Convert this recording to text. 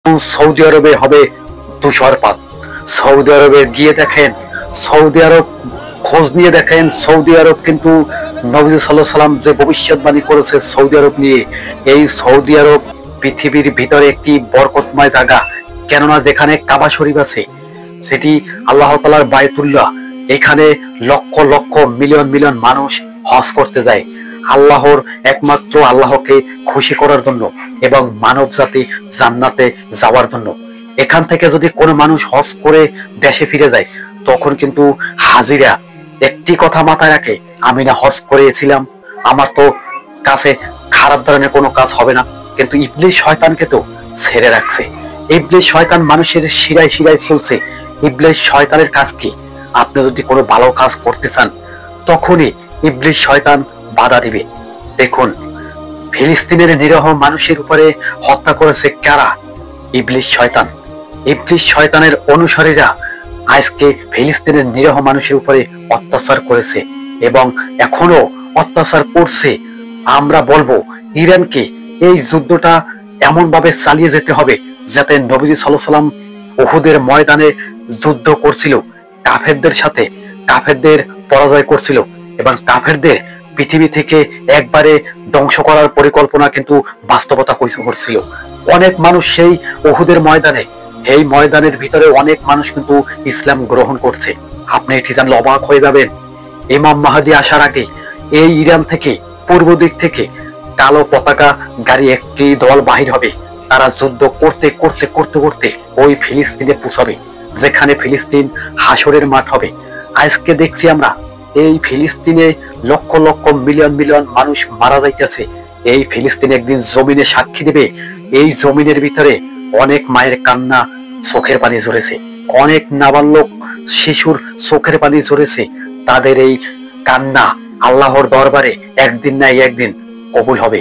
Saudi আরবে হবে তুষারপাত। সৌদি আরবে গিয়ে দেখেন, সৌদি আরব খোঁজ নিয়ে দেখেন, সৌদি আরব কিন্তু নবী সাল্লাল্লাহু আলাইহি সাল্লাম যে ভবিষ্যৎবাণী করেছে সৌদি আরব নিয়ে, এই সৌদি আরব পৃথিবীর ভিতরে একটি বরকতময় জায়গা। কেননা যেখানে কাবা শরীফ আছে, সেটি আল্লাহ তাআলার বায়তুল্লাহ। এখানে লক্ষ লক্ষ মিলিয়ন মিলিয়ন মানুষ হজ করতে যায় আল্লাহর, একমাত্র আল্লাহকে খুশি করার জন্য এবং মানব জাতি জান্নাতে যাওয়ার জন্য। এখান থেকে যদি কোনো মানুষ হজ করে দেশে ফিরে যায়, তখন কিন্তু হাজিরা একটি কথা মাথায় রাখে, আমি না হজ করেছিলাম, আমার তো কাছে খারাপ ধরনের কোনো কাজ হবে না। কিন্তু ইবলিস শয়তানকে তো ছেড়ে রাখছে। ইবলিস শয়তান মানুষের শিরায় শিরায় চলছে। ইবলিস শয়তানের কাজ কি? আপনি যদি কোনো ভালো কাজ করতে চান, তখনই ইবলিস শয়তান বাধা দিবে। দেখুন, ফিলিস্তিনের নিরীহ মানুষের উপরে হত্যা করেছে কারা? ইবলিস শয়তান। ইবলিস শয়তানের অনুসারীরা আজকে ফিলিস্তিনের নিরীহ মানুষের উপরে অত্যাচার করেছে এবং এখনো অত্যাচার করছে। আমরা বলবো ইরানকে এই যুদ্ধটা এমন ভাবে চালিয়ে যেতে হবে যাতে নবীজি সাল্লাল্লাহু আলাইহি সাল্লাম উহুদের ময়দানে যুদ্ধ করছিল কাফেরদের সাথে, কাফেরদের পরাজয় করছিল এবং কাফেরদের পৃথিবী থেকে একবারে ধ্বংস করার পরিকল্পনা কিন্তু বাস্তবতা করছিল। অনেক মানুষ সেই উহুদের ময়দানে, এই ময়দানের ভিতরে অনেক মানুষ কিন্তু ইসলাম গ্রহণ করছে। আপনি এটি জানলে অবাক হয়ে যাবেন। ইমাম মাহদী আসার আগে এই ইরান থেকে, পূর্ব দিক থেকে কালো পতাকা গাড়ি একটি দল বাহির হবে। তারা যুদ্ধ করতে করতে করতে করতে ওই ফিলিস্তিনে পৌঁছাবে, যেখানে ফিলিস্তিন হাসরের মাঠ হবে। আজকে দেখছি আমরা এই ফিলিস্তিনে লক্ষ লক্ষ মিলিয়ন মিলিয়ন মানুষ মারা যাইতেছে। এই ফিলিস্তিন একদিন জমিনে সাক্ষী দেবে। এই জমিনের ভিতরে অনেক মায়ের কান্না, চোখের পানি ঝরেছে, অনেক নাবালক শিশুর চোখের পানি ঝরেছে। তাদের এই কান্না আল্লাহর দরবারে একদিন না একদিন কবুল হবে।